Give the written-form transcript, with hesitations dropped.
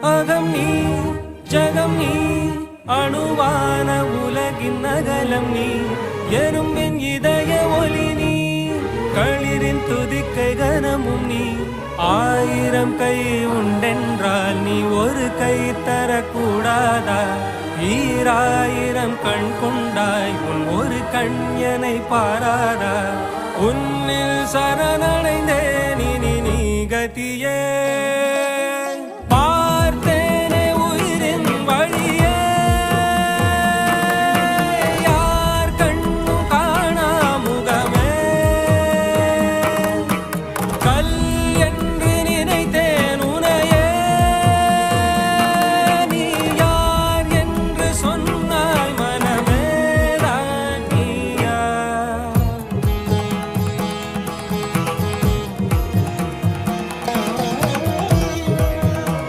அகம் நீ ஜகம் நீ அணுவான உலகின் அகலம் நீ எறும்பின் இதய ஒளி நீ களிரின் துதிக்கை கனமும் நீ ஆயிரம் கை உண்டென்றால் நீ ஒரு கை தரக்கூடாதா ஈராயிரம் கண் கொண்டாய் உன் ஒரு கண்யனை பாராதா உன்னில் சரணடைந்தே